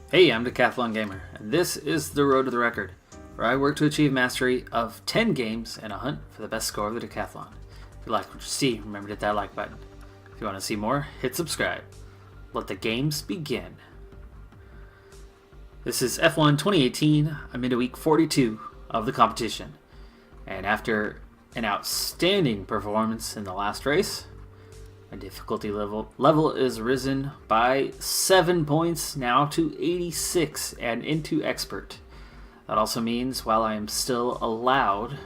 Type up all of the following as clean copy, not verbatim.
Hey, I'm Decathlon Gamer, and this is The Road to the Record, where I work to achieve mastery of 10 games in a hunt for the best score of the Decathlon. If you like what you see, remember to hit that like button. If you want to see more, hit subscribe. Let the games begin. This is F1 2018. I'm into week 42 of the competition, and after an outstanding performance in the last race, my difficulty level is risen by 7 points now to 86 and into expert. That also means while I am still allowed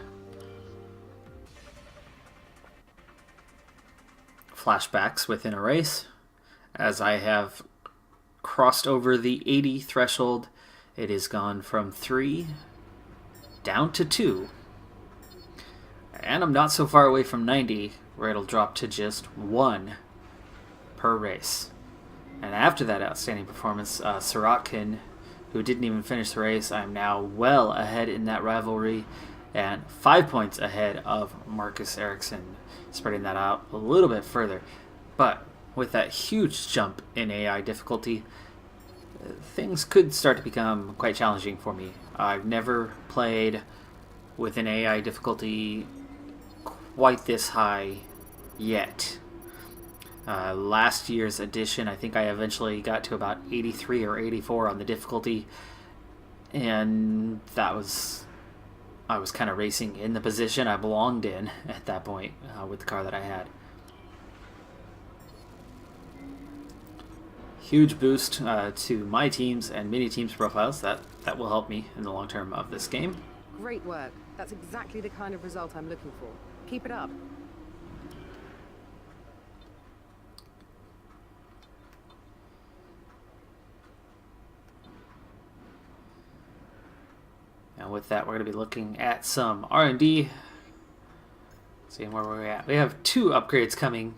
flashbacks within a race, as I have crossed over the 80 threshold, it has gone from 3 down to 2. And I'm not so far away from 90, where it'll drop to just 1 per race. And after that outstanding performance, Sorokin, who didn't even finish the race, I'm now well ahead in that rivalry, and 5 points ahead of Marcus Ericsson, spreading that out a little bit further. But with that huge jump in AI difficulty, things could start to become quite challenging for me. I've never played with an AI difficulty quite this high yet. Last year's edition, I think I eventually got to about 83 or 84 on the difficulty, and I was kind of racing in the position I belonged in at that point with the car that I had. Huge boost to my teams and many teams' profiles. That will help me in the long term of this game. Great work. That's exactly the kind of result I'm looking for. Keep it up. And with that, we're going to be looking at some R&D. Seeing where we're at. We have 2 upgrades coming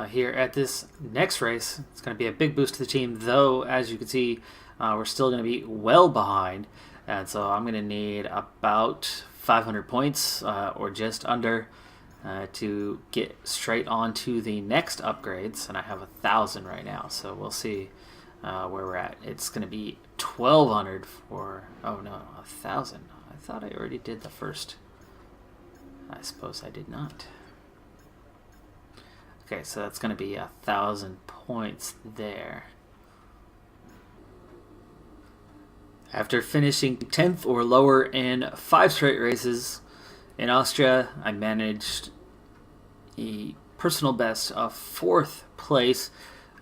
here at this next race. It's going to be a big boost to the team, though, as you can see, we're still going to be well behind. And so I'm going to need about 500 points or just under to get straight on to the next upgrades. And I have 1,000 right now, so we'll see where we're at. It's going to be 1,200 for... Oh, no, 1,000. I thought I already did the first. I suppose I did not. Okay, so that's going to be 1,000 points there. After finishing 10th or lower in 5 straight races in Austria, I managed a personal best of 4th place,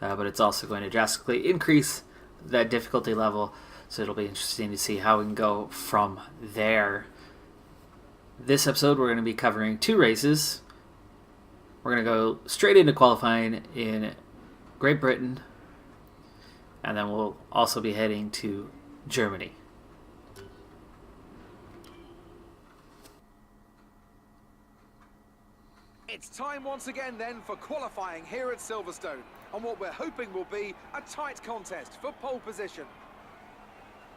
but it's also going to drastically increase that difficulty level, so it'll be interesting to see how we can go from there. This episode, we're going to be covering 2 races. We're going to go straight into qualifying in Great Britain, and then we'll also be heading to Germany. It's time once again then for qualifying here at Silverstone on what we're hoping will be a tight contest for pole position.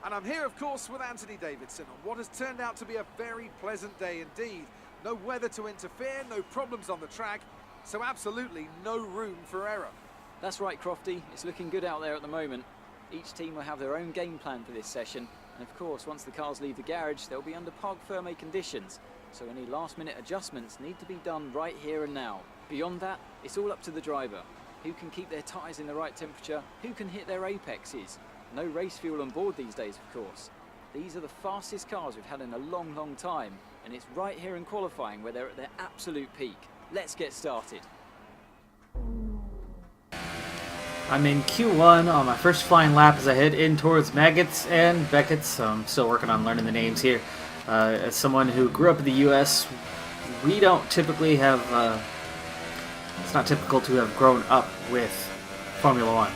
And I'm here of course with Anthony Davidson on what has turned out to be a very pleasant day indeed. No weather to interfere, no problems on the track, so absolutely no room for error. That's right, Crofty. It's looking good out there at the moment. Each team will have their own game plan for this session, and of course once the cars leave the garage they'll be under parc fermé conditions, so any last minute adjustments need to be done right here and now. Beyond that, it's all up to the driver. Who can keep their tyres in the right temperature, who can hit their apexes. No race fuel on board these days, of course. These are the fastest cars we've had in a long time, and it's right here in qualifying where they're at their absolute peak. Let's get started. I'm in Q1 on my first flying lap as I head in towards Maggots and Beckett's, so I'm still working on learning the names here. As someone who grew up in the US, we don't typically have, it's not typical to have grown up with Formula One.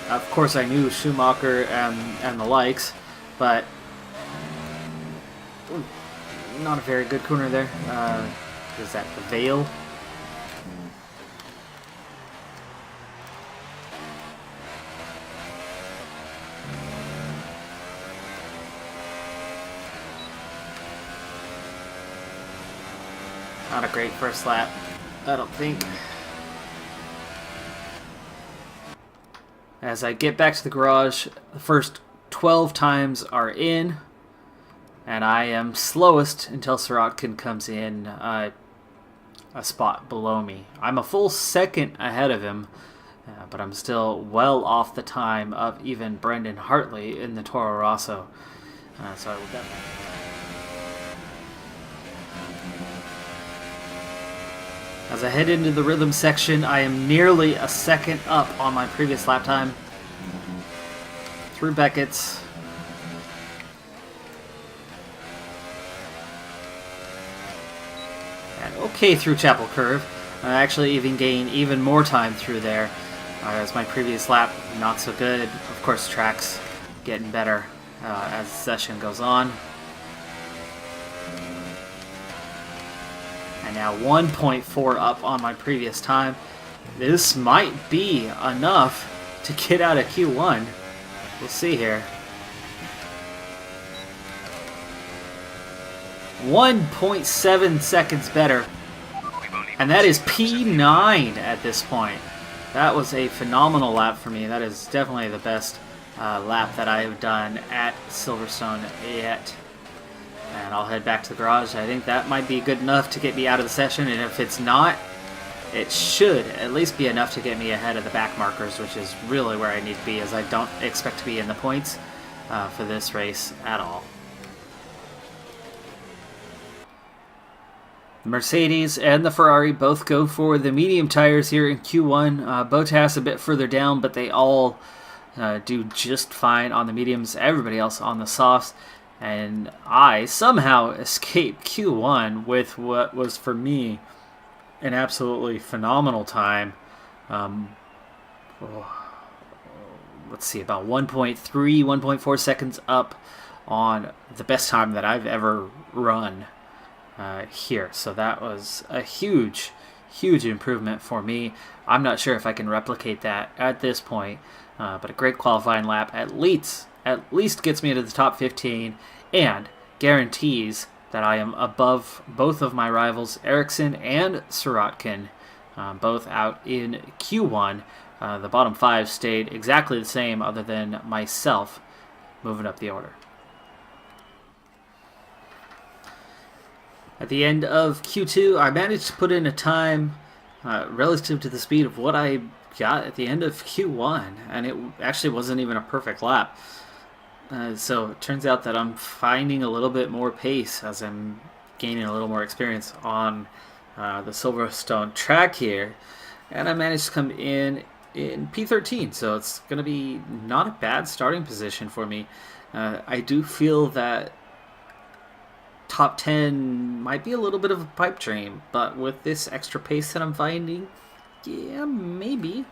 Of course I knew Schumacher and the likes, but not a very good corner there. Is that the Vale? Not a great first lap, I don't think. As I get back to the garage, the first 12 times are in, and I am slowest until Sirotkin comes in a spot below me. I'm a full second ahead of him, but I'm still well off the time of even Brendan Hartley in the Toro Rosso. So I will definitely... As I head into the rhythm section, I am nearly a second up on my previous lap time. Through Beckett's. And okay through Chapel Curve. I actually even gain even more time through there. As my previous lap, not so good. Of course, track's getting better as the session goes on. And now 1.4 up on my previous time. This might be enough to get out of Q1. We'll see here. 1.7 seconds better. And that is P9 at this point. That was a phenomenal lap for me. That is definitely the best lap that I have done at Silverstone yet. And I'll head back to the garage. I think that might be good enough to get me out of the session, and if it's not, it should at least be enough to get me ahead of the back markers, which is really where I need to be, as I don't expect to be in the points for this race at all. The Mercedes and the Ferrari both go for the medium tires here in Q1. Bottas a bit further down, but they all do just fine on the mediums. Everybody else on the softs. And I somehow escaped Q1 with what was, for me, an absolutely phenomenal time. Let's see, about 1.3, 1.4 seconds up on the best time that I've ever run here. So that was a huge, huge improvement for me. I'm not sure if I can replicate that at this point, but a great qualifying lap at least gets me into the top 15 and guarantees that I am above both of my rivals, Ericsson and Sirotkin, both out in Q1. The bottom 5 stayed exactly the same other than myself moving up the order. At the end of Q2, I managed to put in a time relative to the speed of what I got at the end of Q1, and it actually wasn't even a perfect lap. So it turns out that I'm finding a little bit more pace as I'm gaining a little more experience on the Silverstone track here. And I managed to come in P13, so it's going to be not a bad starting position for me. I do feel that top 10 might be a little bit of a pipe dream, but with this extra pace that I'm finding, yeah, maybe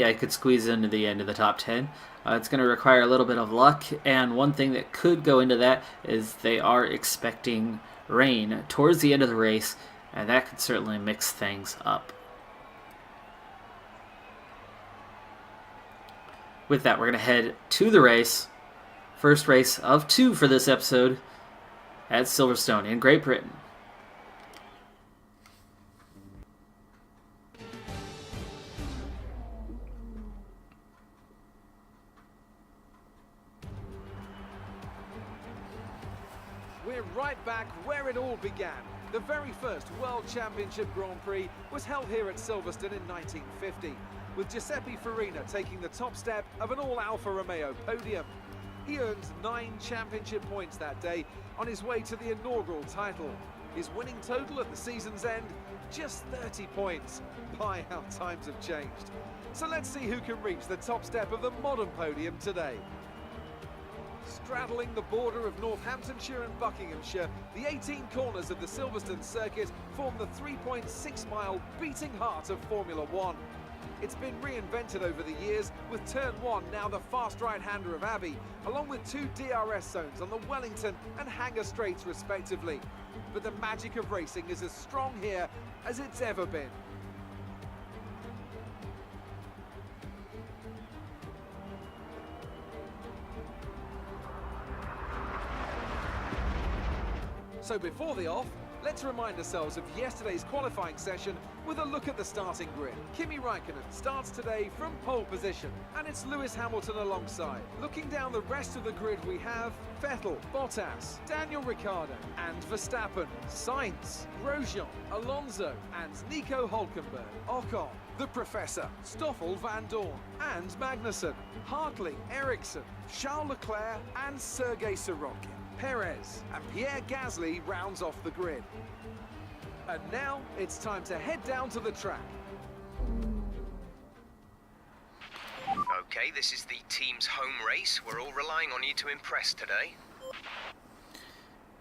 I could squeeze into the end of the top 10. It's going to require a little bit of luck, and one thing that could go into that is they are expecting rain towards the end of the race, and that could certainly mix things up. With that, we're going to head to the race. First race of 2 for this episode at Silverstone in Great Britain. We're right back where it all began. The very first World Championship Grand Prix was held here at Silverstone in 1950, with Giuseppe Farina taking the top step of an all-Alfa Romeo podium. He earned 9 championship points that day on his way to the inaugural title. His winning total at the season's end, just 30 points. My, how times have changed. So let's see who can reach the top step of the modern podium today. Straddling the border of Northamptonshire and Buckinghamshire, the 18 corners of the Silverstone circuit form the 3.6-mile beating heart of Formula One. It's been reinvented over the years, with Turn 1 now the fast right-hander of Abbey, along with 2 DRS zones on the Wellington and Hanger Straights respectively. But the magic of racing is as strong here as it's ever been. So before the off, let's remind ourselves of yesterday's qualifying session with a look at the starting grid. Kimi Räikkönen starts today from pole position, and it's Lewis Hamilton alongside. Looking down the rest of the grid, we have Vettel, Bottas, Daniel Ricciardo, and Verstappen, Sainz, Grosjean, Alonso, and Nico Hülkenberg, Ocon, the Professor, Stoffel van Dorn, and Magnussen, Hartley, Ericsson, Charles Leclerc, and Sergei Sorokin. Perez and Pierre Gasly rounds off the grid. And now it's time to head down to the track. Okay, this is the team's home race. We're all relying on you to impress today.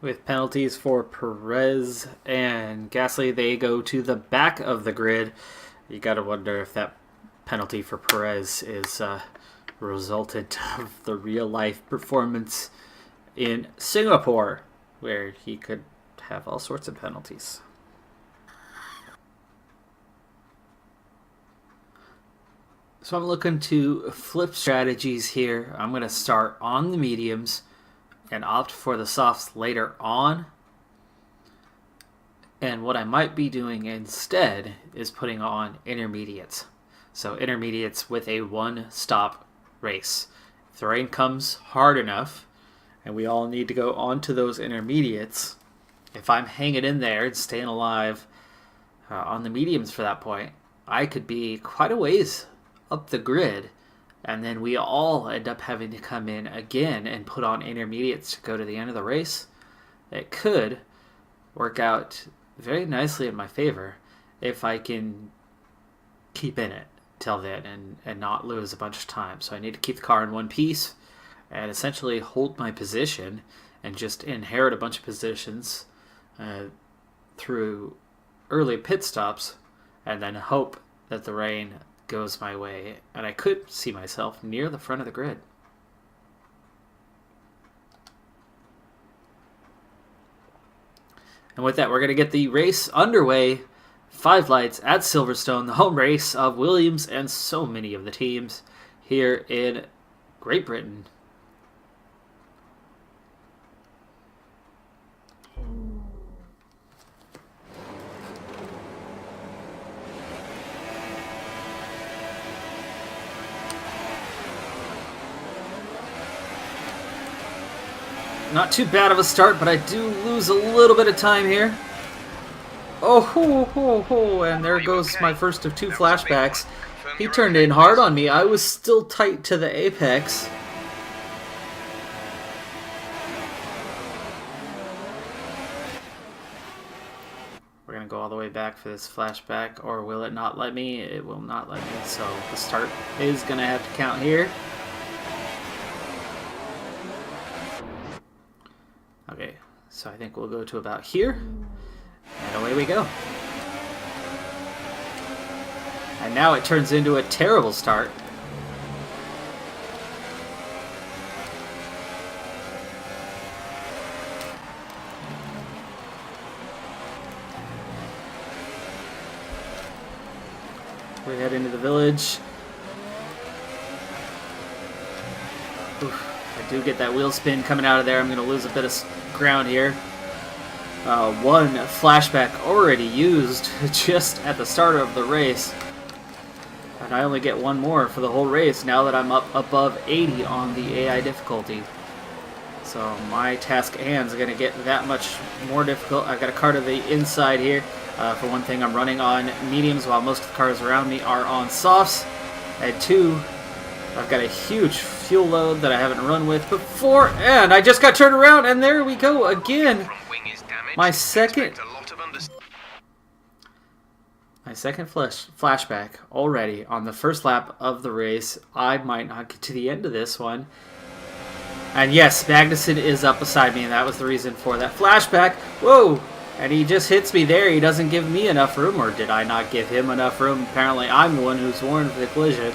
With penalties for Perez and Gasly, they go to the back of the grid. You got to wonder if that penalty for Perez is a resultant of the real-life performance in Singapore, where he could have all sorts of penalties. So I'm looking to flip strategies here. I'm going to start on the mediums and opt for the softs later on. And what I might be doing instead is putting on intermediates. So intermediates with a one-stop race. If the rain comes hard enough, and we all need to go on to those intermediates, if I'm hanging in there and staying alive on the mediums for that point, I could be quite a ways up the grid, and then we all end up having to come in again and put on intermediates to go to the end of the race. It could work out very nicely in my favor if I can keep in it till then and not lose a bunch of time. So I need to keep the car in one piece and essentially hold my position and just inherit a bunch of positions through early pit stops, and then hope that the rain goes my way, and I could see myself near the front of the grid. And with that, we're going to get the race underway. 5 lights at Silverstone, the home race of Williams and so many of the teams here in Great Britain. Not too bad of a start, but I do lose a little bit of time here. Oh, ho, ho, ho, and there goes my first of 2 flashbacks. He turned in hard on me. I was still tight to the apex. We're going to go all the way back for this flashback, or will it not let me? It will not let me, so the start is going to have to count here. Okay, so I think we'll go to about here, and away we go. And now it turns into a terrible start. We head into the village. Oof. I do get that wheel spin coming out of there. I'm going to lose a bit of ground here. 1 flashback already used just at the start of the race. And I only get 1 more for the whole race now that I'm up above 80 on the AI difficulty. So my task at hand is going to get that much more difficult. I've got a car to the inside here. For one thing, I'm running on mediums while most of the cars around me are on softs. And 2, I've got a huge fuel load that I haven't run with before, and I just got turned around, and there we go again. My second flashback already on the first lap of the race. I might not get to the end of this one. And yes, Magnussen is up beside me, and that was the reason for that flashback. Whoa! And he just hits me there. He doesn't give me enough room, or did I not give him enough room? Apparently I'm the one who's warned for the collision.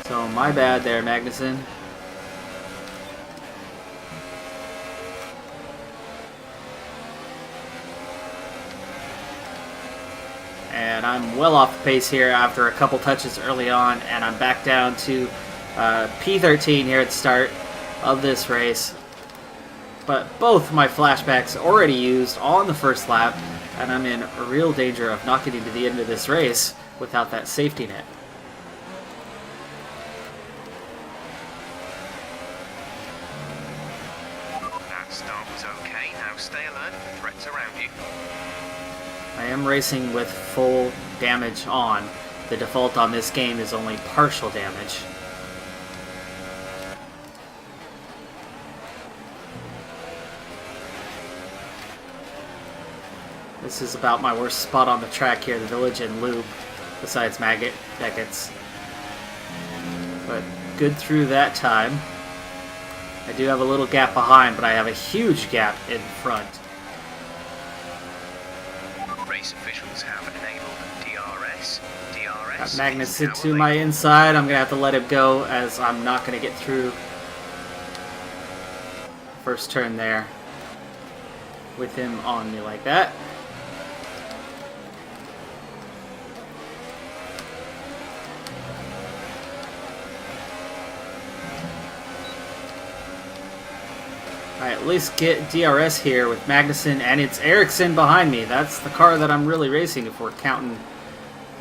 So my bad there, Magnussen. And I'm well off the pace here after a couple touches early on, and I'm back down to P13 here at the start of this race. But both my flashbacks already used on the first lap, And I'm in real danger of not getting to the end of this race without that safety net. That start was okay. Now stay alert for threats around you. I am racing with full damage on. The default on this game is only partial damage. This is about my worst spot on the track here, the village and loop, besides Beckett's. But good through that time. I do have a little gap behind, but I have a huge gap in front. Race officials have enabled DRS. Got DRS. Magnus is into now my enabled. inside. I'm going to have to let him go as I'm not going to get through first turn there with him on me like that. I at least get DRS here with Magnussen, and it's Ericsson behind me. That's the car that I'm really racing if we're counting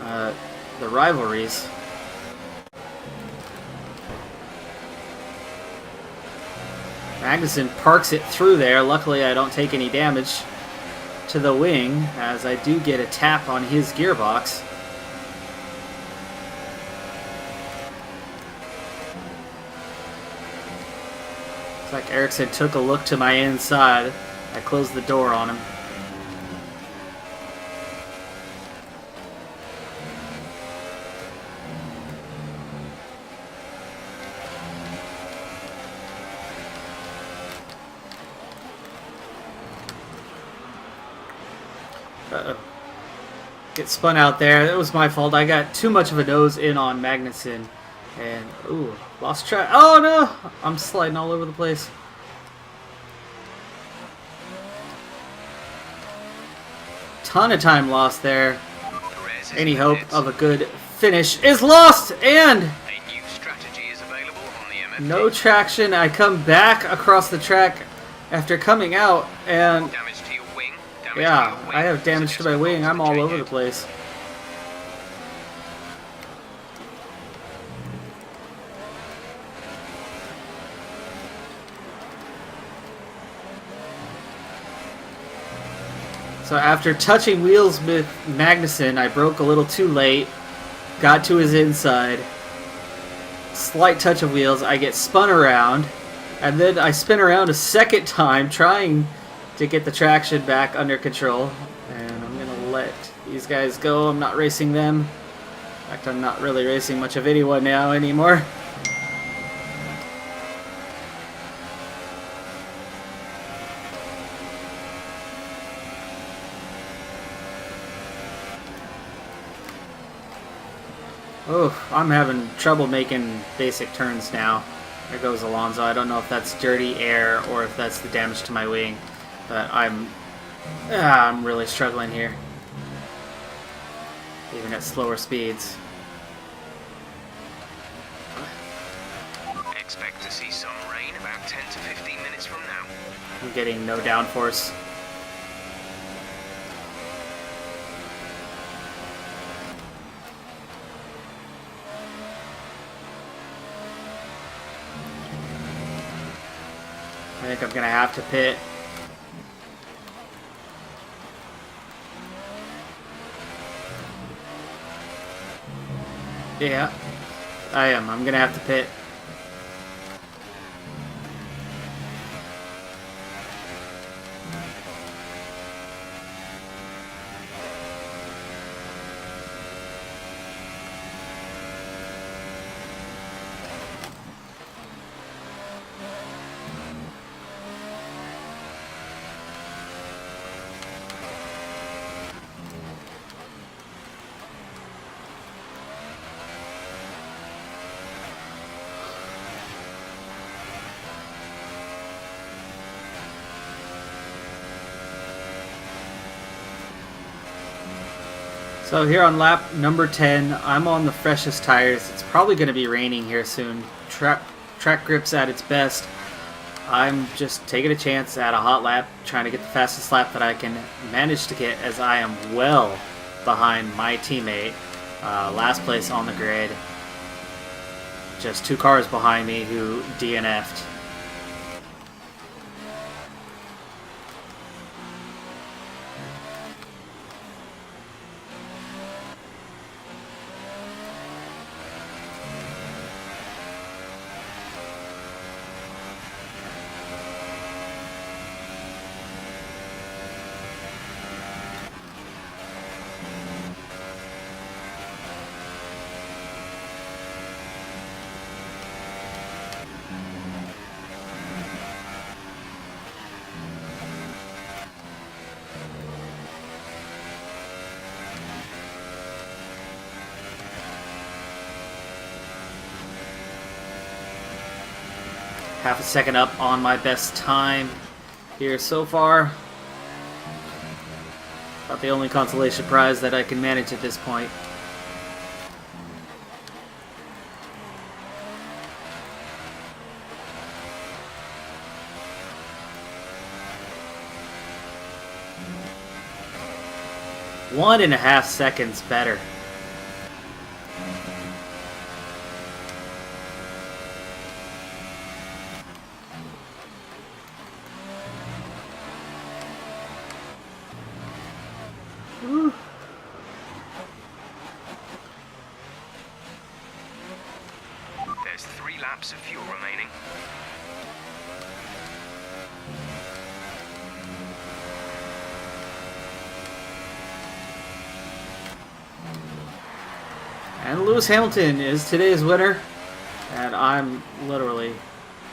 the rivalries. Magnussen parks it through there. Luckily, I don't take any damage to the wing, as I do get a tap on his gearbox. Looks like Ericsson took a look to my inside. I closed the door on him. Uh-oh. Get spun out there. It was my fault. I got too much of a nose in on Magnussen. And, ooh, lost track. Oh, no! I'm sliding all over the place. Ton of time lost there. Perez is Any hope minutes. of a good finish is lost! And A new strategy is available on the MFD. no traction. I come back across the track after coming out, and Damage to your wing. Damage yeah, to your wing. I have damage to my wing. I'm all over the place. So after touching wheels with Magnussen, I broke a little too late, got to his inside, slight touch of wheels, I get spun around, and then I spin around a second time trying to get the traction back under control. And I'm going to let these guys go. I'm not racing them. In fact, I'm not really racing much of anyone now anymore. Oh, I'm having trouble making basic turns now. There goes Alonso. I don't know if that's dirty air or if that's the damage to my wing, but I'm really struggling here, even at slower speeds. Expect to see some rain about 10 to 15 minutes from now. I'm getting no downforce. I think I'm gonna have to pit. Yeah, I am. I'm gonna have to pit. So here on lap number 10, I'm on the freshest tires. It's probably going to be raining here soon. Track grip's at its best. I'm just taking a chance at a hot lap, trying to get the fastest lap that I can manage to get, as I am well behind my teammate. Last place on the grid. Just 2 cars behind me who DNF'd. Half a second up on my best time here so far. About the only consolation prize that I can manage at this point. One and a half seconds better. There's 3 laps of fuel remaining. And Lewis Hamilton is today's winner. And I'm literally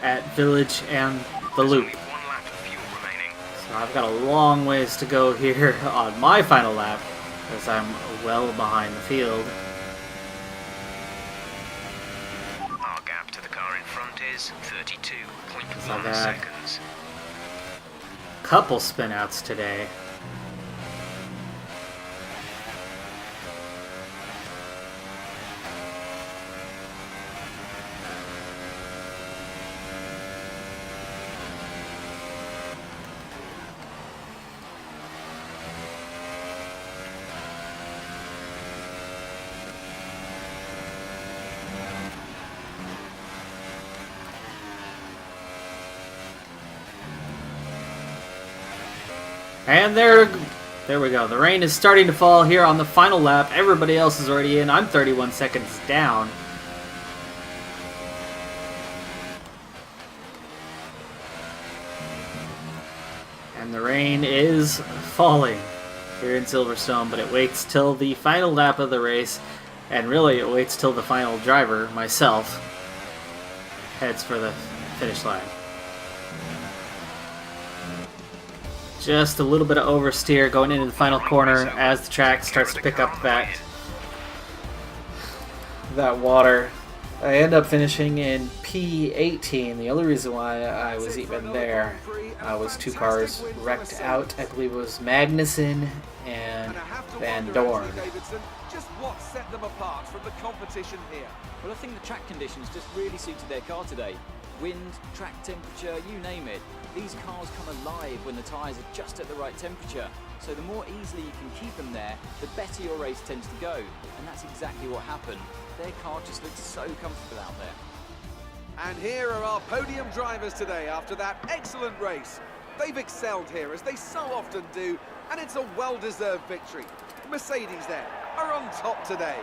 at Village and the There's Loop. only 1 lap of fuel remaining. So I've got a long ways to go here on my final lap, as I'm well behind the field. Our gap to the car in front is 32.1 Not bad. seconds. Couple spinouts today. And there we go. The rain is starting to fall here on the final lap. Everybody else is already in. I'm 31 seconds down. And the rain is falling here in Silverstone, but it waits till the final lap of the race, and really it waits till the final driver, myself, heads for the finish line. Just a little bit of oversteer going into the final corner as the track starts to pick up that water. I end up finishing in P18. The only reason why I was even there was 2 cars wrecked out. I believe it was Magnussen and Van Dorn. Just what set them apart from the competition here? Well, I think the track conditions just really suited their car today. Wind, track temperature, you name it. These cars come alive when the tyres are just at the right temperature. So the more easily you can keep them there, the better your race tends to go. And that's exactly what happened. Their car just looked so comfortable out there. And here are our podium drivers today after that excellent race. They've excelled here, as they so often do, and it's a well-deserved victory. Mercedes then are on top today.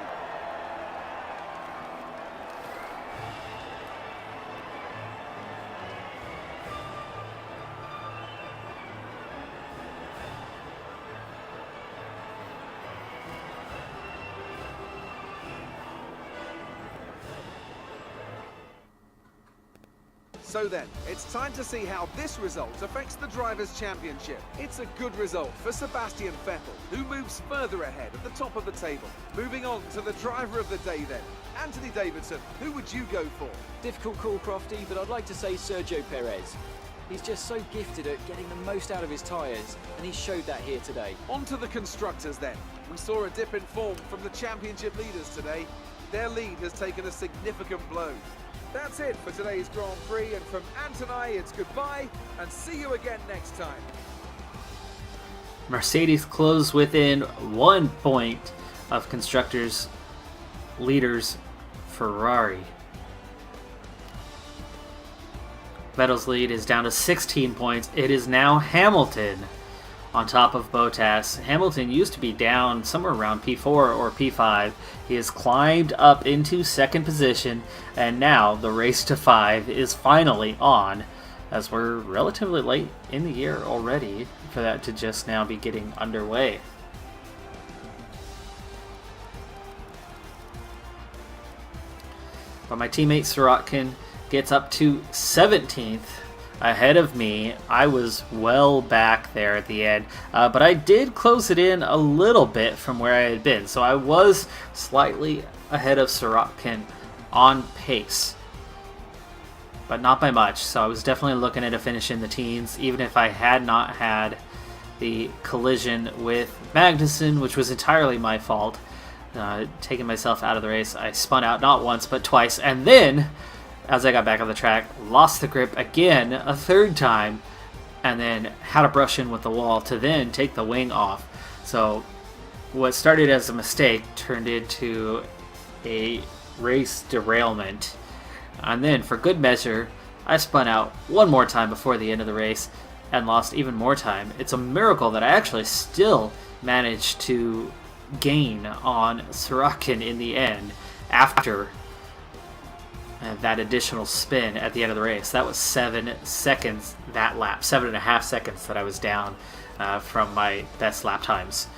So then, it's time to see how this result affects the Drivers' Championship. It's a good result for Sebastian Vettel, who moves further ahead at the top of the table. Moving on to the driver of the day then. Anthony Davidson, who would you go for? Difficult call, Crofty, but I'd like to say Sergio Perez. He's just so gifted at getting the most out of his tyres, and he showed that here today. On to the constructors then. We saw a dip in form from the championship leaders today. Their lead has taken a significant blow. That's it for today's Grand Prix, and from Ant and I, it's goodbye, and see you again next time. Mercedes closed within 1 point of constructors' leaders Ferrari. Vettel's lead is down to 16 points. It is now Hamilton on top of Bottas. Hamilton used to be down somewhere around P4 or P5. He has climbed up into second position, and now the race to 5 is finally on, as we're relatively late in the year already for that to just now be getting underway. But my teammate Sirotkin gets up to 17th ahead of me. I was well back there at the end, but I did close it in a little bit from where I had been, so I was slightly ahead of Sirotkin on pace, but not by much. So I was definitely looking at a finish in the teens, even if I had not had the collision with Magnussen, which was entirely my fault. Taking myself out of the race, I spun out not once but twice, and then as I got back on the track, lost the grip again a third time, and then had a brush in with the wall to then take the wing off. So what started as a mistake turned into a race derailment. And then, for good measure, I spun out one more time before the end of the race and lost even more time. It's a miracle that I actually still managed to gain on Sirotkin in the end after that additional spin at the end of the race. That was 7 seconds that lap, 7.5 seconds that I was down from my best lap times.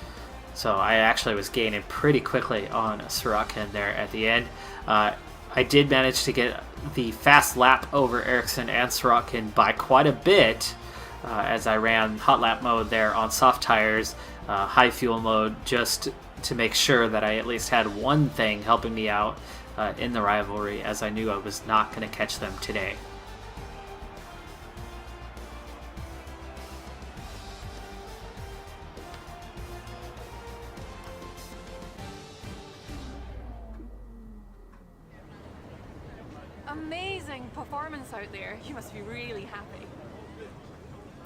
So I actually was gaining pretty quickly on Sirotkin there at the end. I did manage to get the fast lap over Ericsson and Sirotkin by quite a bit as I ran hot lap mode there on soft tires, high fuel mode, just to make sure that I at least had one thing helping me out in the rivalry, as I knew I was not going to catch them today. Amazing performance out there. You must be really happy.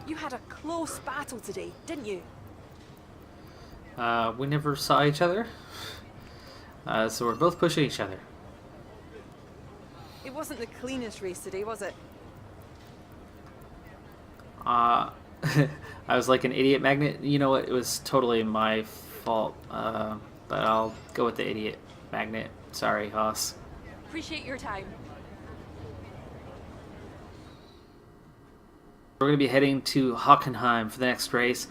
You had a close battle today, didn't you? We never saw each other, so we're both pushing each other. It wasn't the cleanest race today, was it? I was like an idiot magnet. You know what? It was totally my fault, but I'll go with the idiot magnet. Sorry, Haas. Appreciate your time. We're going to be heading to Hockenheim for the next race,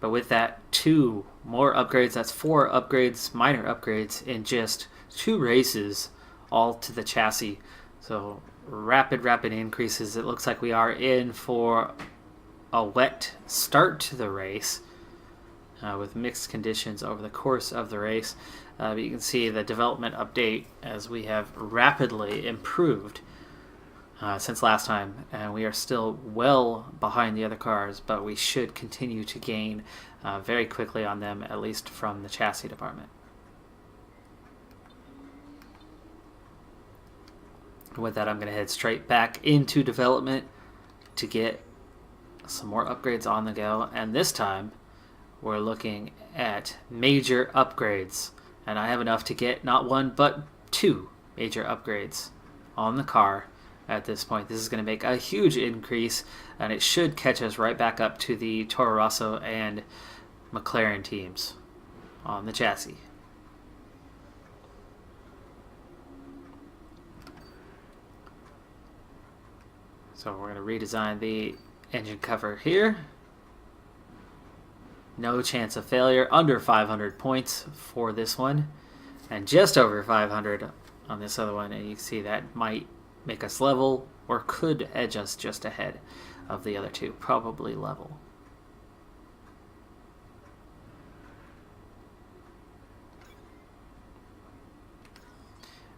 but with that, 2 more upgrades. That's 4 upgrades, minor upgrades, in just 2 races, all to the chassis. So rapid increases. It looks like we are in for a wet start to the race with mixed conditions over the course of the race. But you can see the development update as we have rapidly improved since last time, and we are still well behind the other cars, but we should continue to gain very quickly on them, at least from the chassis department. With that, I'm going to head straight back into development to get some more upgrades on the go, and this time we're looking at major upgrades, and I have enough to get not 1 but 2 major upgrades on the car at this point. This is going to make a huge increase, and it should catch us right back up to the Toro Rosso and McLaren teams on the chassis. So we're going to redesign the engine cover here. No chance of failure, under 500 points for this one, and just over 500 on this other one, and you can see that might make us level, or could edge us just ahead of the other 2, probably level.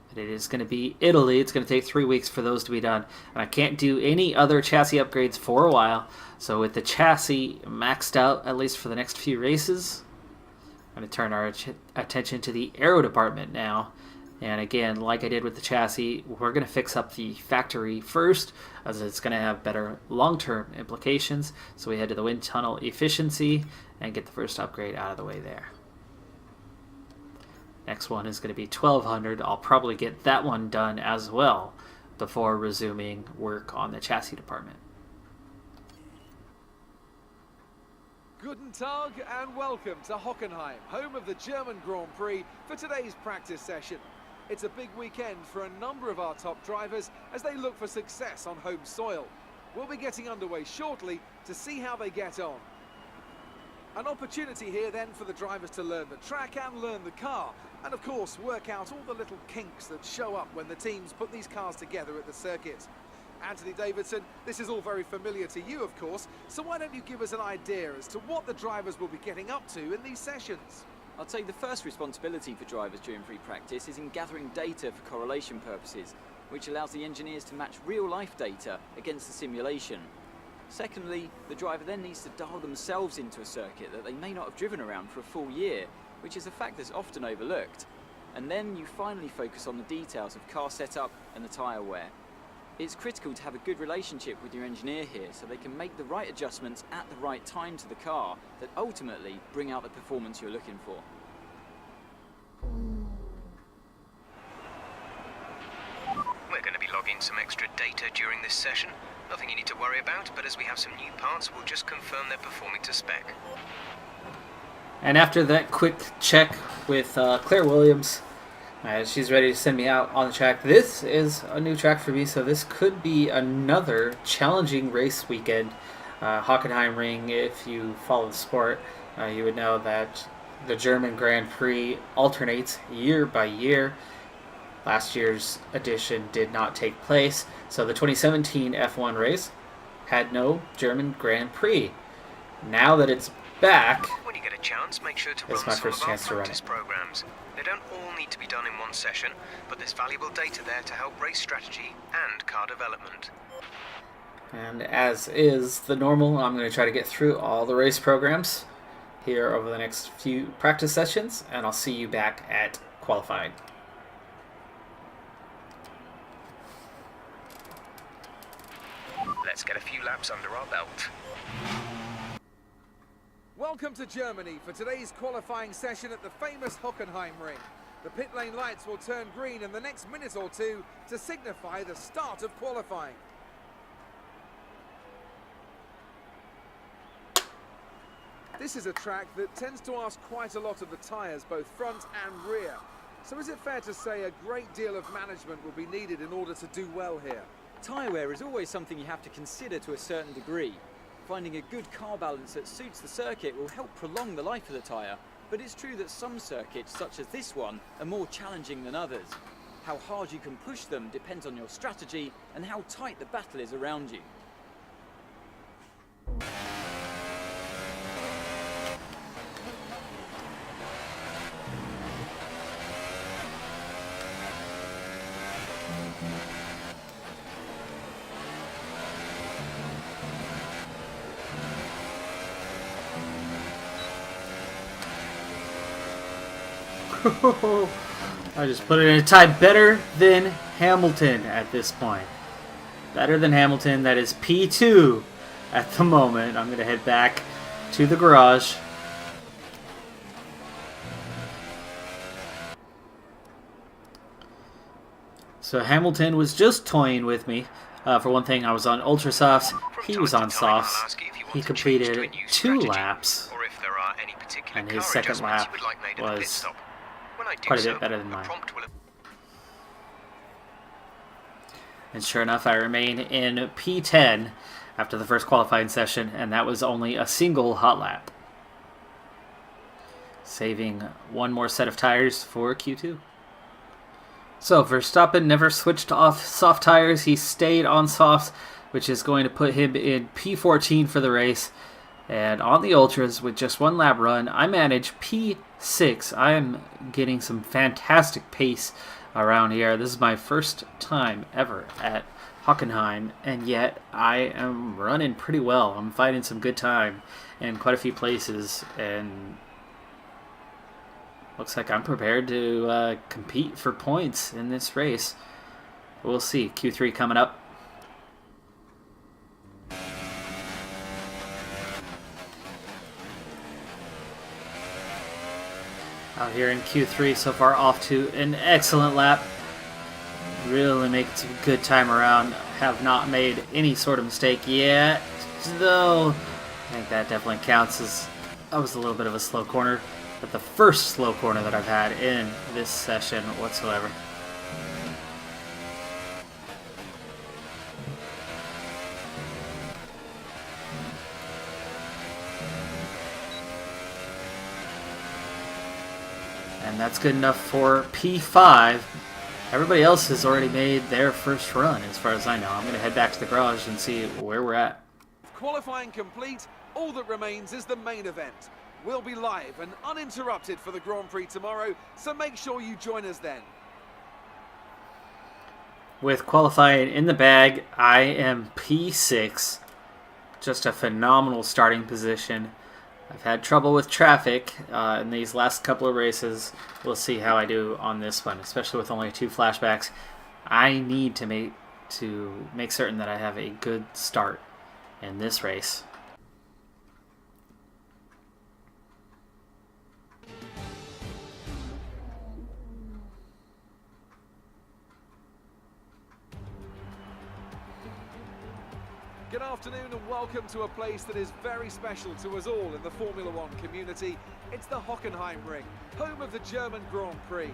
But it is going to be Italy. It's going to take 3 weeks for those to be done, and I can't do any other chassis upgrades for a while. So with the chassis maxed out, at least for the next few races, I'm going to turn our attention to the aero department now And again, like I did with the chassis, we're going to fix up the factory first, as it's going to have better long-term implications. So we head to the wind tunnel efficiency and get the first upgrade out of the way there. Next one is going to be 1200. I'll probably get that one done as well before resuming work on the chassis department. Guten Tag and welcome to Hockenheim, home of the German Grand Prix, for today's practice session. It's a big weekend for a number of our top drivers as they look for success on home soil. We'll be getting underway shortly to see how they get on. An opportunity here then for the drivers to learn the track and learn the car, and of course work out all the little kinks that show up when the teams put these cars together at the circuit. Anthony Davidson, this is all very familiar to you, of course, so why don't you give us an idea as to what the drivers will be getting up to in these sessions? I'd say the first responsibility for drivers during free practice is in gathering data for correlation purposes, which allows the engineers to match real-life data against the simulation. Secondly, the driver then needs to dial themselves into a circuit that they may not have driven around for a full year, which is a fact that's often overlooked. And then you finally focus on the details of car setup and the tyre wear. It's critical to have a good relationship with your engineer here so they can make the right adjustments at the right time to the car that ultimately bring out the performance you're looking for. We're going to be logging some extra data during this session. Nothing you need to worry about, but as we have some new parts, we'll just confirm they're performing to spec. And after that quick check with Claire Williams, she's ready to send me out on the track. This is a new track for me, so this could be another challenging race weekend. Hockenheim Ring, if you follow the sport, you would know that the German Grand Prix alternates year by year. Last year's edition did not take place, so the 2017 F1 race had no German Grand Prix. Now that it's back, when you get a chance, make sure to run it's my some first of our chance to run practice it. programs. They don't all need to be done in one session, but there's valuable data there to help race strategy and car development. And as is the normal, I'm going to try to get through all the race programs here over the next few practice sessions, and I'll see you back at qualifying. Let's get a few laps under our belt. Welcome to Germany for today's qualifying session at the famous Hockenheim Ring. The pit lane lights will turn green in the next minute or two to signify the start of qualifying. This is a track that tends to ask quite a lot of the tyres, both front and rear. So is it fair to say a great deal of management will be needed in order to do well here? Tyre wear is always something you have to consider to a certain degree. Finding a good car balance that suits the circuit will help prolong the life of the tyre, but it's true that some circuits, such as this one, are more challenging than others. How hard you can push them depends on your strategy and how tight the battle is around you. I just put it in a tie better than Hamilton at this point. Better than Hamilton, that is P2 at the moment. I'm going to head back to the garage. So Hamilton was just toying with me. For one thing, I was on Ultra Softs, he was on Softs. He completed 2 laps, and his second lap was quite a bit better than mine. And sure enough, I remain in P10 after the first qualifying session, and that was only a single hot lap, saving one more set of tires for Q2. So Verstappen never switched off soft tires. He stayed on softs, which is going to put him in P14 for the race. And on the Ultras, with just 1 lap run, I manage P6. I am getting some fantastic pace around here. This is my first time ever at Hockenheim, and yet I am running pretty well. I'm finding some good time in quite a few places, and looks like I'm prepared to compete for points in this race. We'll see. Q3 coming up. Out here in Q3 so far, off to an excellent lap. Really making some good time around. Have not made any sort of mistake yet, though. I think that definitely counts as that was a little bit of a slow corner, but the first slow corner that I've had in this session whatsoever. And that's good enough for P5. Everybody else has already made their first run, as far as I know. I'm going to head back to the garage and see where we're at. Qualifying complete, all that remains is the main event. We'll be live and uninterrupted for the Grand Prix tomorrow, so make sure you join us then. With qualifying in the bag, I am P6. Just a phenomenal starting position. I've had trouble with traffic in these last couple of races. We'll see how I do on this one, especially with only 2 flashbacks. I need to make certain that I have a good start in this race. Good afternoon and welcome to a place that is very special to us all in the Formula One community. It's the Hockenheim ring, home of the German Grand Prix.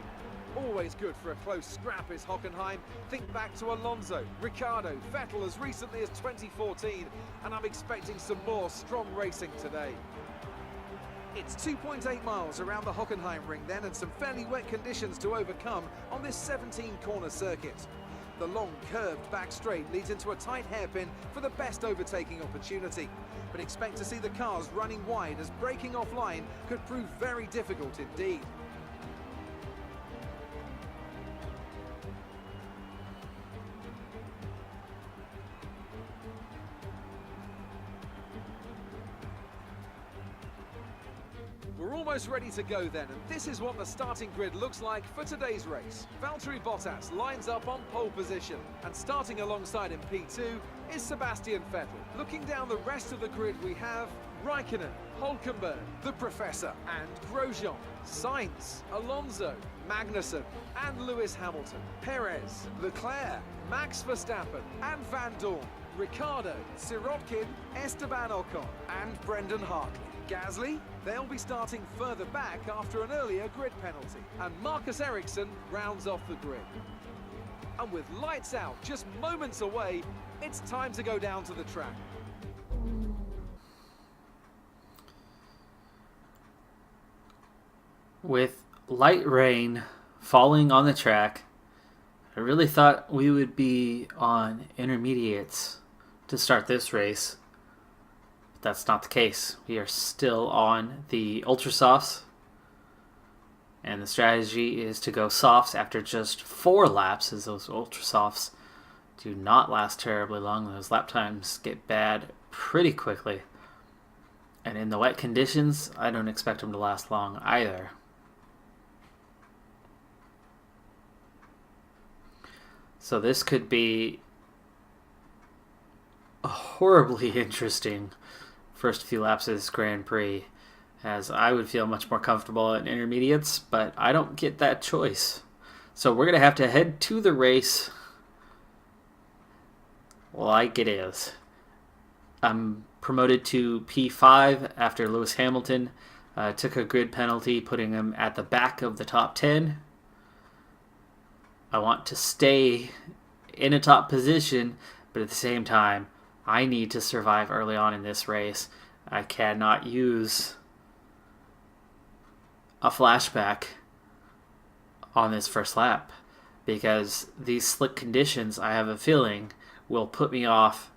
Always good for a close scrap is Hockenheim. Think back to Alonso, Ricciardo, Vettel as recently as 2014, and I'm expecting some more strong racing today. It's 2.8 miles around the Hockenheim ring then, and some fairly wet conditions to overcome on this 17-corner circuit. The long, curved back straight leads into a tight hairpin for the best overtaking opportunity. But expect to see the cars running wide, as braking offline could prove very difficult indeed. We're almost ready to go then, and this is what the starting grid looks like for today's race. Valtteri Bottas lines up on pole position, and starting alongside him P2 is Sebastian Vettel. Looking down the rest of the grid, we have Raikkonen, Hülkenberg, the Professor, and Grosjean, Sainz, Alonso, Magnussen, and Lewis Hamilton, Perez, Leclerc, Max Verstappen, and Van Dorn, Ricciardo, Sirotkin, Esteban Ocon, and Brendan Hartley. Gasly, they'll be starting further back after an earlier grid penalty. And Marcus Ericsson rounds off the grid. And with lights out just moments away, it's time to go down to the track. With light rain falling on the track, I really thought we would be on intermediates to start this race. That's not the case. We are still on the ultra softs, and the strategy is to go softs after just 4 laps, as those ultra softs do not last terribly long. Those lap times get bad pretty quickly, and in the wet conditions I don't expect them to last long either. So this could be a horribly interesting first few laps of this Grand Prix, as I would feel much more comfortable in intermediates, but I don't get that choice. So we're going to have to head to the race like it is. I'm promoted to P5 after Lewis Hamilton took a grid penalty, putting him at the back of the top 10. I want to stay in a top position, but at the same time, I need to survive early on in this race. I cannot use a flashback on this first lap, because these slick conditions, I have a feeling, will put me off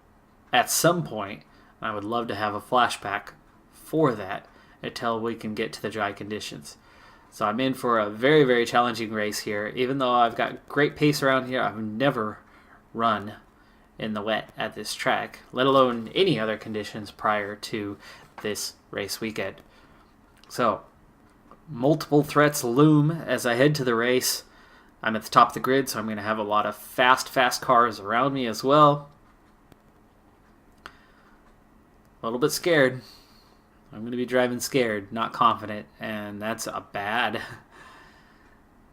at some point. I would love to have a flashback for that until we can get to the dry conditions. So I'm in for a very, very challenging race here. Even though I've got great pace around here, I've never run in the wet at this track, let alone any other conditions prior to this race weekend. So Multiple threats loom as I head to the race. I'm at the top of the grid, so I'm going to have a lot of fast cars around me as well. A little bit scared. I'm going to be driving scared, not confident, and that's a bad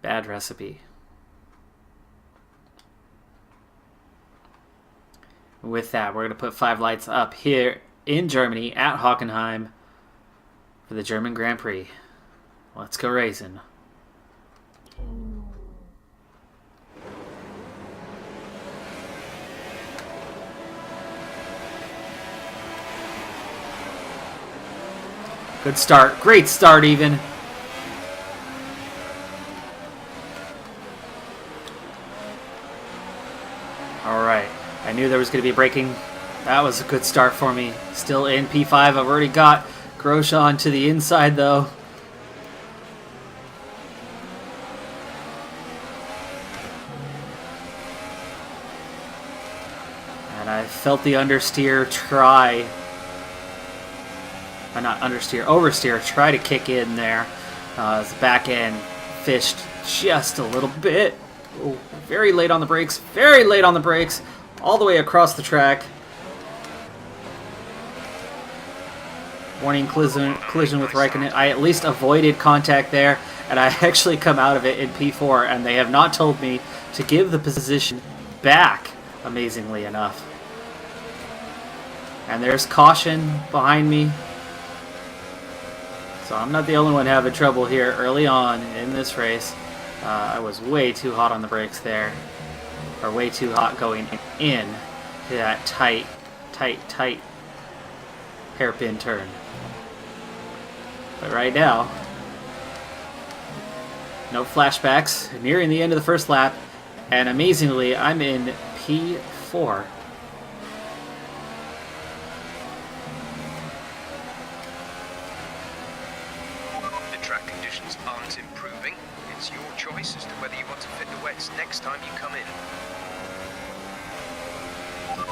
recipe. With that, we're going to put 5 lights up here in Germany at Hockenheim for the German Grand Prix. Let's go racing. Good start. Great start, even. Alright. I knew there was going to be braking. That was a good start for me. Still in P5. I've already got Grosjean to the inside, though. And I felt the understeer try. Not understeer, oversteer, try to kick in there. As the back end fished just a little bit. Oh, very late on the brakes, all the way across the track. Warning collision with Raikkonen. I at least avoided contact there, and I actually come out of it in P4, and they have not told me to give the position back, amazingly enough. And there's caution behind me. So I'm not the only one having trouble here early on in this race. I was way too hot on the brakes there. Or way too hot going in to that tight hairpin turn. But right now, no flashbacks. Nearing the end of the first lap. And amazingly, I'm in P4. Aren't improving. It's your choice as to whether you want to fit the wets next time you come in.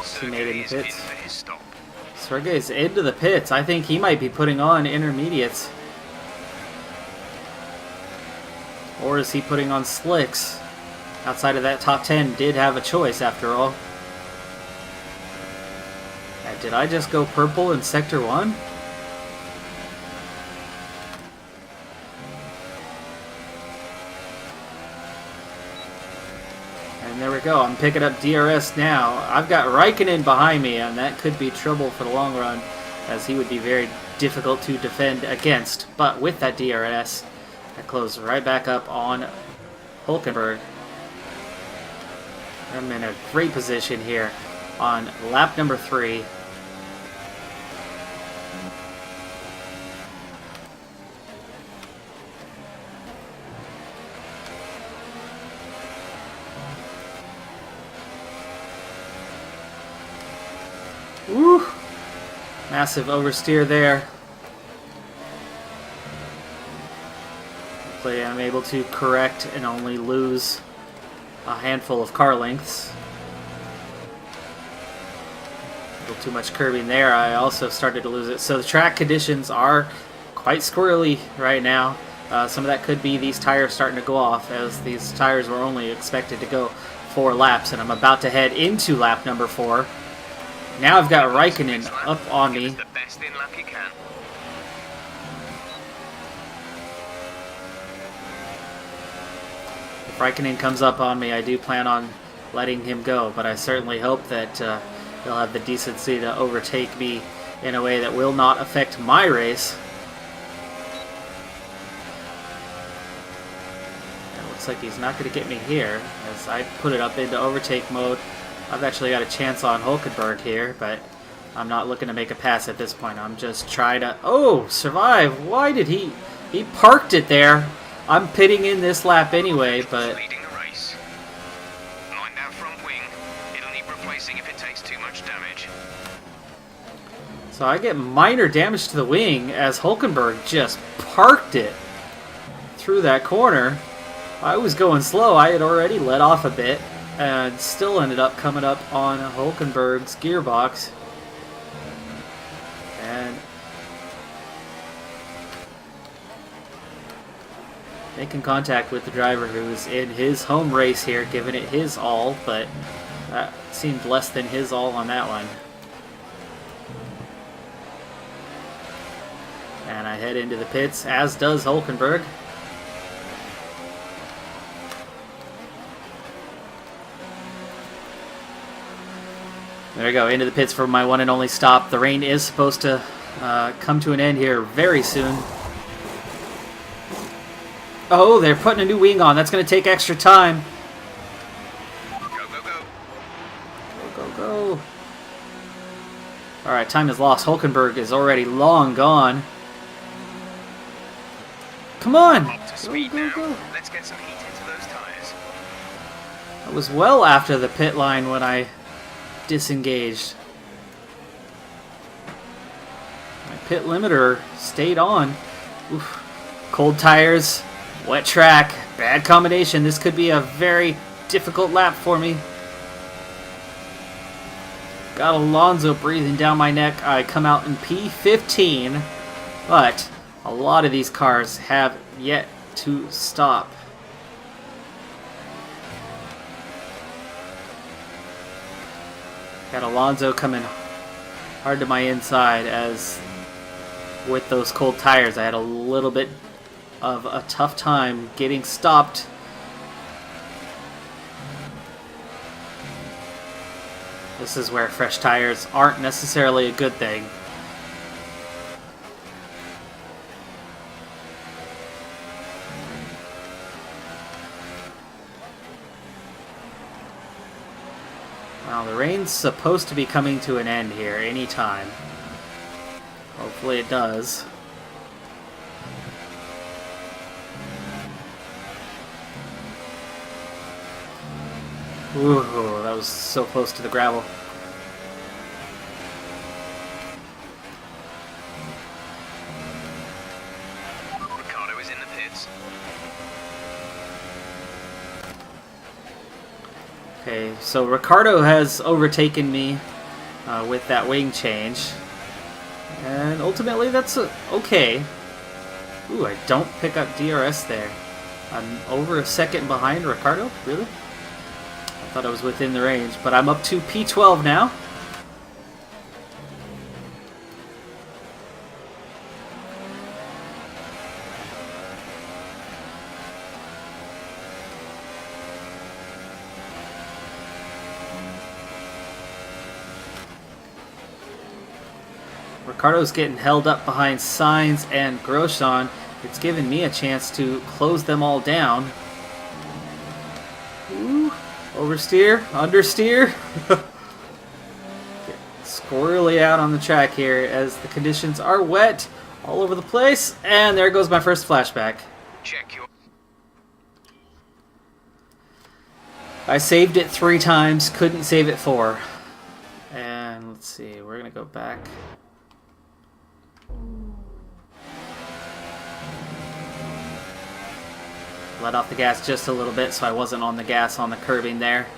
Sergey is in for his stop. Sergey's into the pits. I think he might be putting on intermediates. Or is he putting on slicks? Outside of that top 10 did have a choice after all. And did I just go purple in Sector 1? And there we go. I'm picking up DRS now. I've got Raikkonen behind me, and that could be trouble for the long run, as he would be very difficult to defend against. But with that DRS, I close right back up on Hülkenberg. I'm in a great position here on lap number 3. Woo! Massive oversteer there. Hopefully I'm able to correct and only lose a handful of car lengths. A little too much curbing there. I also started to lose it. So the track conditions are quite squirrely right now. Some of that could be these tires starting to go off, as these tires were only expected to go 4 laps, and I'm about to head into lap number 4. Now I've got Raikkonen up on me. The best in lap you can. If Raikkonen comes up on me, I do plan on letting him go, but I certainly hope that he'll have the decency to overtake me in a way that will not affect my race. It looks like he's not going to get me here, as I put it up into overtake mode. I've actually got a chance on Hülkenberg here, but I'm not looking to make a pass at this point. I'm just trying to... Oh, survive! Why did he... He parked it there. I'm pitting in this lap anyway, but... Leading the race. Mind that front wing. It'll need replacing if it takes too much damage. So I get minor damage to the wing as Hülkenberg just parked it through that corner. I was going slow. I had already let off a bit and still ended up coming up on Hülkenberg's gearbox. And making contact with the driver who is in his home race here, giving it his all, but that seemed less than his all on that one. And I head into the pits, as does Hülkenberg. There we go, into the pits for my one and only stop. The rain is supposed to come to an end here very soon. Oh, they're putting a new wing on. That's going to take extra time. Go, go, go. Go, go, go. Alright, time is lost. Hülkenberg is already long gone. Come on! Up to speed Go, now. go, go. Let's get some heat into those tyres. I was well after the pit line when I disengaged. My pit limiter stayed on. Oof. Cold tires, wet track, bad combination. This could be a very difficult lap for me. Got Alonso breathing down my neck. I come out in P15, but a lot of these cars have yet to stop. Got Alonso coming hard to my inside, as with those cold tires I had a little bit of a tough time getting stopped. This is where fresh tires aren't necessarily a good thing. Well, the rain's supposed to be coming to an end here any time. Hopefully it does. Ooh, that was so close to the gravel. Ricardo is in the pits. Okay, so Ricardo has overtaken me with that wing change. And ultimately that's okay. Ooh, I don't pick up DRS there. I'm over a second behind Ricardo? Really? I thought I was within the range, but I'm up to P12 now. Ricardo's getting held up behind Sainz and Grosjean. It's given me a chance to close them all down. Ooh, oversteer, understeer. Squirrely out on the track here as the conditions are wet all over the place. And there goes my first flashback. Check your... I saved it 3 times, couldn't save it 4. And let's see, we're going to go back. Let off the gas just a little bit so I wasn't on the gas on the curbing there.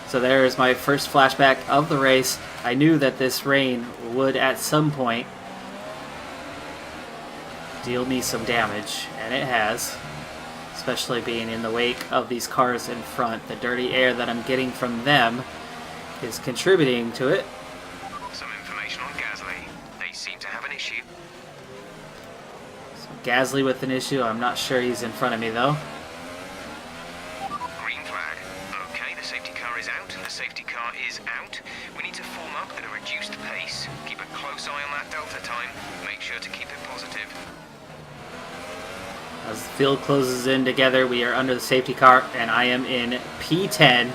So there's my first flashback of the race. I knew that this rain would at some point deal me some damage, and it has. Especially being in the wake of these cars in front. The dirty air that I'm getting from them is contributing to it. Some information on Gasly. They seem to have an issue. Gasly with an issue. I'm not sure he's in front of me though. Green flag. Okay, the safety car is out. The safety car is out. We need to form up at a reduced pace. Keep a close eye on that delta time. Make sure to keep it positive. As the field closes in together, we are under the safety car, and I am in P10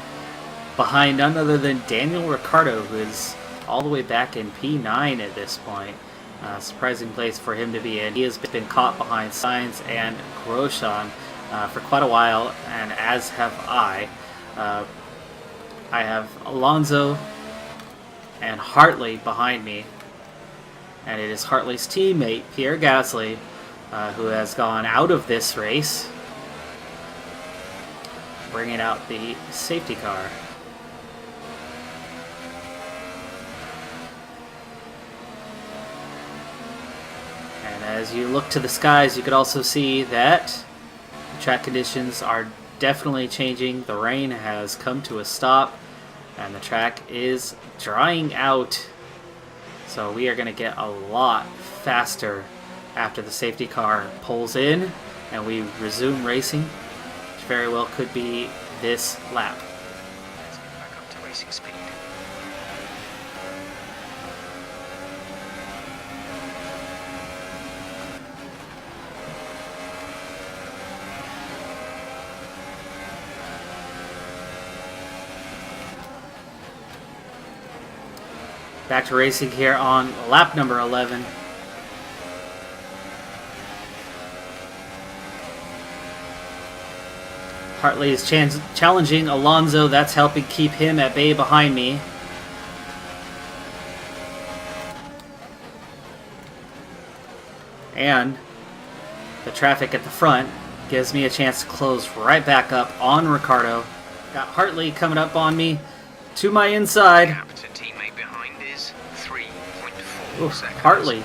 behind none other than Daniel Ricciardo, who is all the way back in P9 at this point. Surprising place for him to be in. He has been caught behind Sainz and Grosjean for quite a while, and as have I. I have Alonso and Hartley behind me, and it is Hartley's teammate, Pierre Gasly, who has gone out of this race, bringing out the safety car. And as you look to the skies, you could also see that Track conditions are definitely changing. The rain has come to a stop and the track is drying out. So we are going to get a lot faster after the safety car pulls in and we resume racing, which very well could be this lap. Let's get back up to racing speed. Back to racing here on lap number 11. Hartley is challenging Alonso. That's helping keep him at bay behind me. And the traffic at the front gives me a chance to close right back up on Ricciardo. Got Hartley coming up on me to my inside. Gap to teammate behind is 3.4 Oof, seconds. Hartley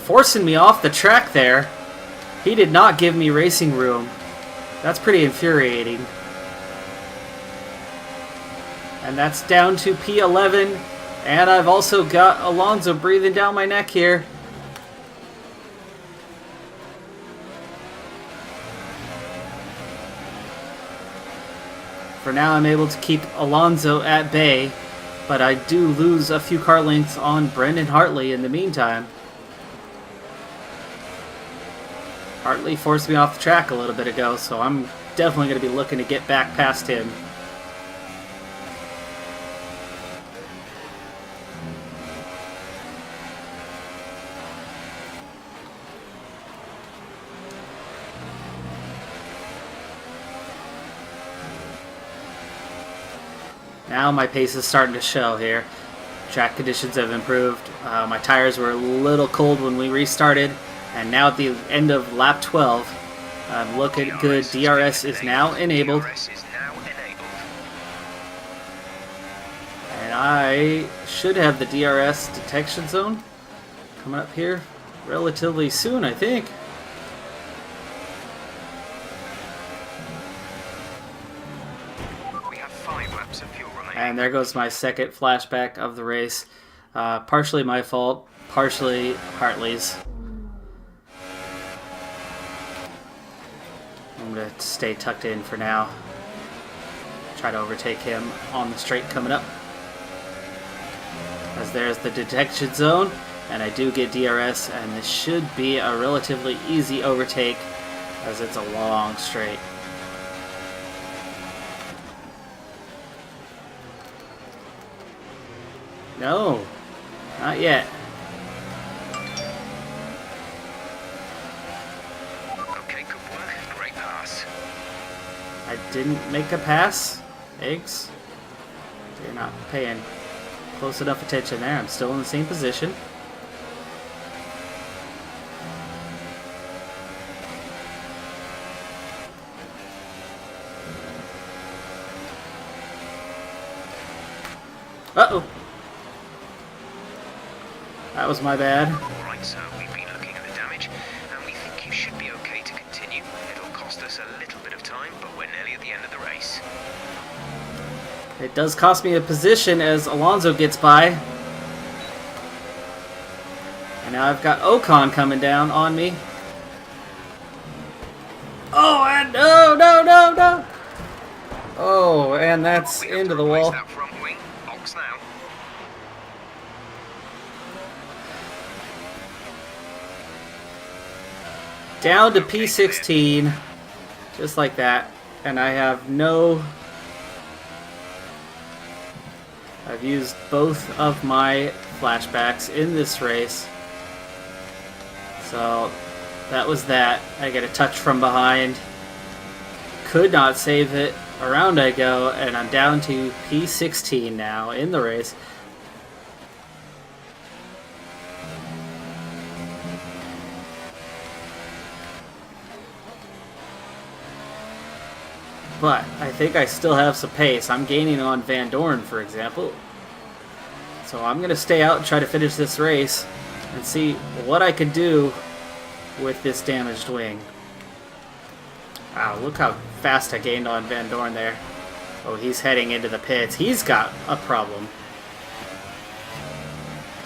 forcing me off the track there. He did not give me racing room. That's pretty infuriating. And that's down to P11. And I've also got Alonso breathing down my neck here. For now, I'm able to keep Alonso at bay, but I do lose a few car lengths on Brendan Hartley in the meantime. Hartley forced me off the track a little bit ago, so I'm definitely going to be looking to get back past him. Now my pace is starting to show here. Track conditions have improved. My tires were a little cold when we restarted, and now at the end of lap 12, I'm looking good. DRS is now enabled. DRS is now enabled. And I should have the DRS detection zone coming up here relatively soon, I think. We have 5 laps of fuel remaining. And there goes my second flashback of the race. Partially my fault, partially Hartley's. I'm going to stay tucked in for now. Try to overtake him on the straight coming up. As there's the detection zone, and I do get DRS, and this should be a relatively easy overtake as it's a long straight. No, not yet. Okay, good work. Great pass. I didn't make a pass. Eggs. You're not paying close enough attention there. I'm still in the same position. Uh-oh. That was my bad. Right, so we've been looking at the damage, and we think you should be okay to continue. It'll cost us a little bit of time, but we're nearly at the end of the race. It does cost me a position as Alonso gets by. And now I've got Ocon coming down on me. Oh, and no. Oh, and that's We have into to the replace wall. that front wing. Box now. Down to P16. Just like that. And I have no... I've used both of my flashbacks in this race. So that was that. I get a touch from behind. Could not save it. Around I go, and I'm down to P16 now in the race. But I think I still have some pace. I'm gaining on Van Dorn, for example. So I'm going to stay out and try to finish this race and see what I can do with this damaged wing. Wow, look how fast I gained on Van Dorn there. Oh, he's heading into the pits. He's got a problem.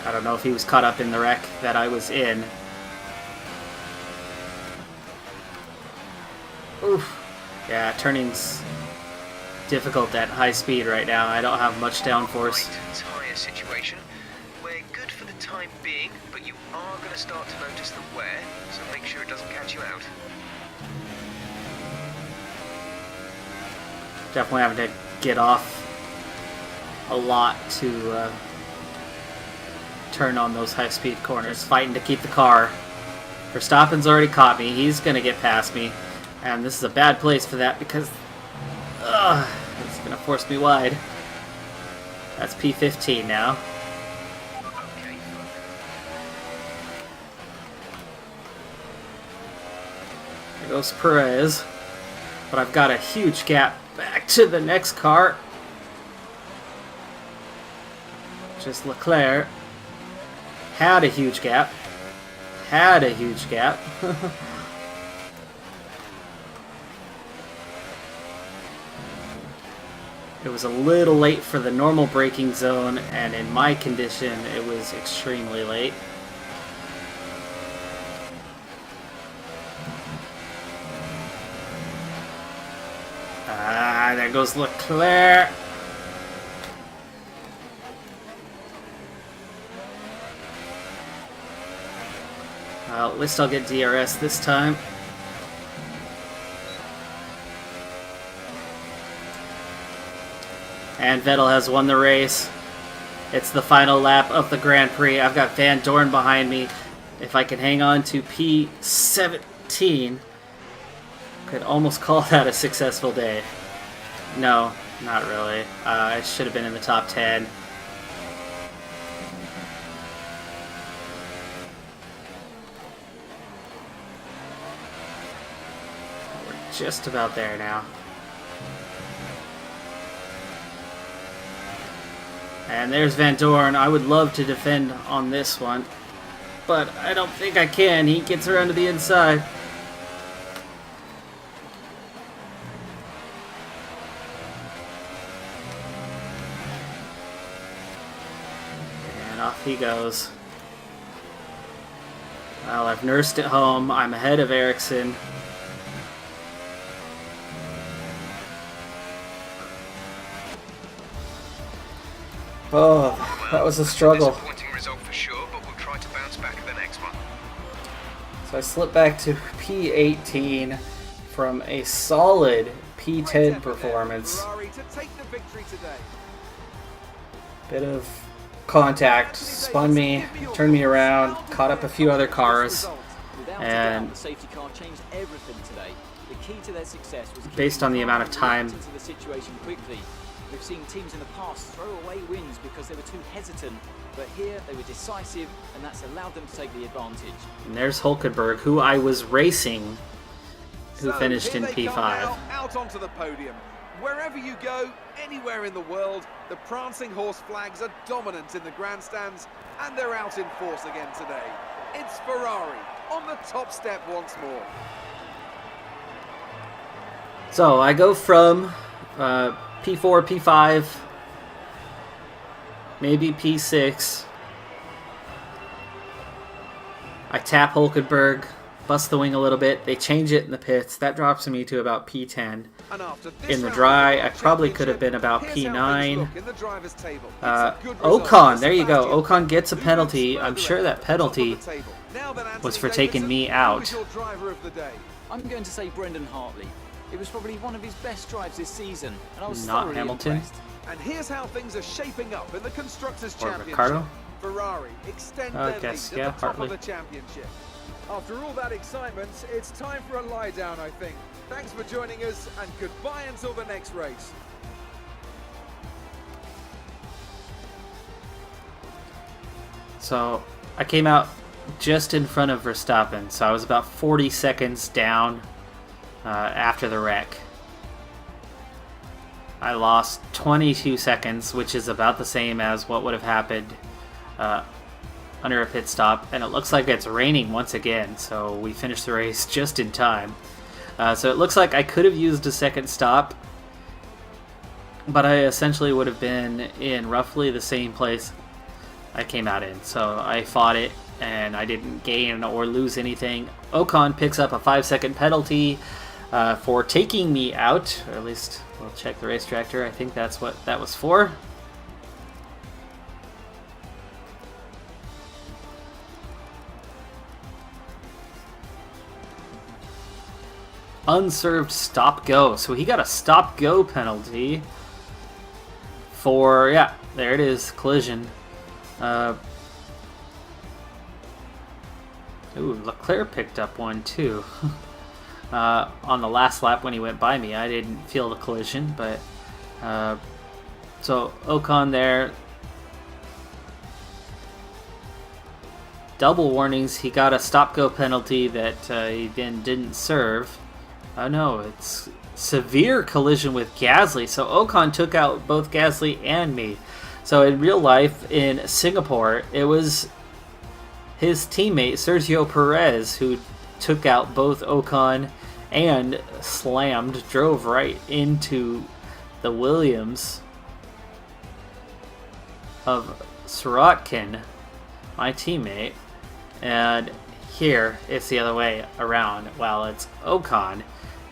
I don't know if he was caught up in the wreck that I was in. Oof. Yeah, turning's difficult at high speed right now. I don't have much downforce. Tyre situation. We're good for the time being, but you are going to start to notice the wear, so make sure it doesn't catch you out. Definitely having to get off a lot to turn on those high-speed corners. Fighting to keep the car. Verstappen's already caught me. He's going to get past me. And this is a bad place for that because it's going to force me wide. That's P15 now. Okay. There goes Perez. But I've got a huge gap back to the next car. Just Leclerc. Had a huge gap. Had a huge gap. It was a little late for the normal braking zone, and in my condition, it was extremely late. Ah, there goes Leclerc. Well, at least I'll get DRS this time. And Vettel has won the race. It's the final lap of the Grand Prix. I've got Van Dorn behind me. If I can hang on to P17, could almost call that a successful day. No, not really. I should have been in the top 10. We're just about there now. And there's Van Dorn. I would love to defend on this one, but I don't think I can. He gets around to the inside. And off he goes. Well, I've nursed it home. I'm ahead of Ericsson. Oh, that was a struggle. Disappointing result for sure, but we'll try to bounce back at the next one. So I slipped back to P18 from a solid P10 performance. Ferrari to take the victory today. Bit of contact, spun me, turned me around, caught up a few other cars, Without a and doubt, the safety car changed everything today. The key to their success was based on the amount of time into the situation quickly. We've seen teams in the past throw away wins because they were too hesitant, but here they were decisive, and that's allowed them to take the advantage. and there's Hülkenberg, who I was racing, who So, finished here in they come P5. now, out onto the podium. Wherever you go, anywhere in the world, the prancing horse flags are dominant in the grandstands, and they're out in force again today. It's Ferrari on the top step once more. So I go from P4, P5, maybe P6. I tap Hülkenberg, bust the wing a little bit. They change it in the pits. That drops me to about P10. And after this In the round dry, of the I probably could have been about here's how things P9. look in the drivers' table. It's a good result Ocon, for there you go. Sebastian. Ocon gets a Who penalty. moves I'm further sure that ahead at the top of penalty the table? Now then, was Anthony for taking Davidson, me who out. is your driver of the day? I'm going to say Brendan Hartley. It was probably one of his best drives this season, and I was Not thoroughly Hamilton. impressed. And here's how things are shaping up in the Constructors' Or Championship. Ricardo? Ferrari extend I their guess, lead yeah, at the top Hartley. of the championship. After all that excitement, it's time for a lie down, I think. Thanks for joining us, and goodbye until the next race. So I came out just in front of Verstappen, so I was about 40 seconds down after the wreck. I lost 22 seconds, which is about the same as what would have happened under a pit stop, and it looks like it's raining once again, so we finished the race just in time. So it looks like I could have used a second stop, but I essentially would have been in roughly the same place I came out in. So I fought it, and I didn't gain or lose anything. Ocon picks up a 5-second penalty for taking me out, or at least we'll check the race tractor. I think that's what that was for. Unserved stop-go. So he got a stop-go penalty for, yeah, there it is, collision. Ooh, Leclerc picked up one too. On the last lap when he went by me, I didn't feel the collision, but so Ocon there. Double warnings. He got a stop-go penalty that he then didn't serve. Oh no, it's severe collision with Gasly. So Ocon took out both Gasly and me. So in real life, in Singapore, it was his teammate Sergio Perez who took out both Ocon and drove right into the Williams of Sirotkin, my teammate. And here it's the other way around. Well, it's Ocon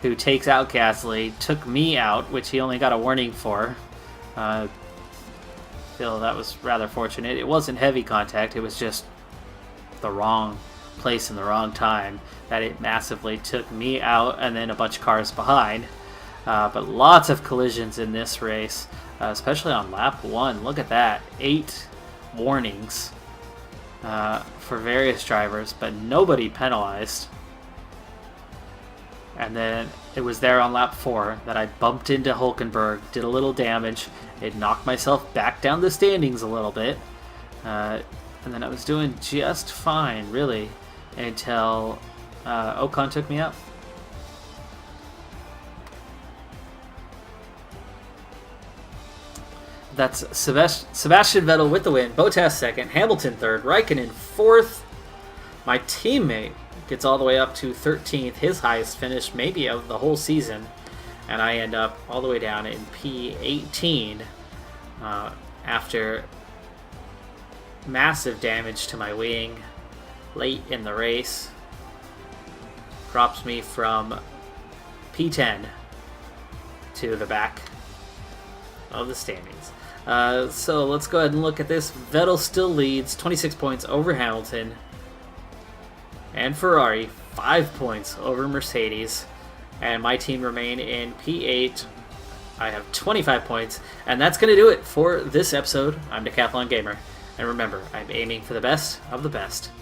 who takes out Gasly, took me out, which he only got a warning for. I feel that was rather fortunate. It wasn't heavy contact, it was just the wrong place in the wrong time that it massively took me out and then a bunch of cars behind. But lots of collisions in this race, especially on lap 1. Look at that. 8 warnings for various drivers, but nobody penalized. And then it was there on lap 4 that I bumped into Hülkenberg, did a little damage. It knocked myself back down the standings a little bit. And then I was doing just fine, really, until Ocon took me out. That's Sebastian Vettel with the win, Bottas second, Hamilton third, Raikkonen fourth. My teammate gets all the way up to 13th, his highest finish maybe of the whole season, and I end up all the way down in P18 after massive damage to my wing late in the race. Drops me from P10 to the back of the standings. So let's go ahead and look at this. Vettel still leads, 26 points over Hamilton and Ferrari, 5 points over Mercedes, and my team remain in P8. I have 25 points, and that's going to do it for this episode. I'm Decathlon Gamer, and remember, I'm aiming for the best of the best.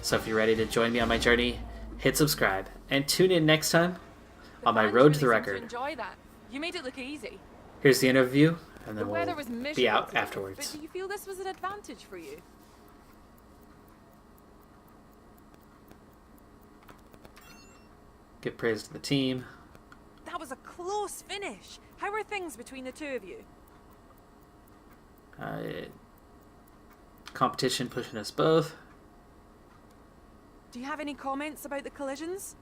So if you're ready to join me on my journey, hit subscribe, and tune in next time on my road to the record. Enjoy that. You made it look easy. Here's the interview, and then The we'll weather was miserable be out today, afterwards. But do you feel this was an advantage for you? Give praise to the team. That was a close finish. How are things between the two of you? Competition pushing us both. Do you have any comments about the collisions?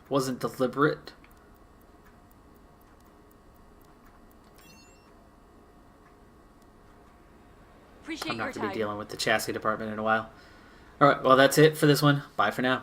Wasn't deliberate. Appreciate I'm your not going time. to be dealing with the chassis department in a while. Alright, well that's it for this one. Bye for now.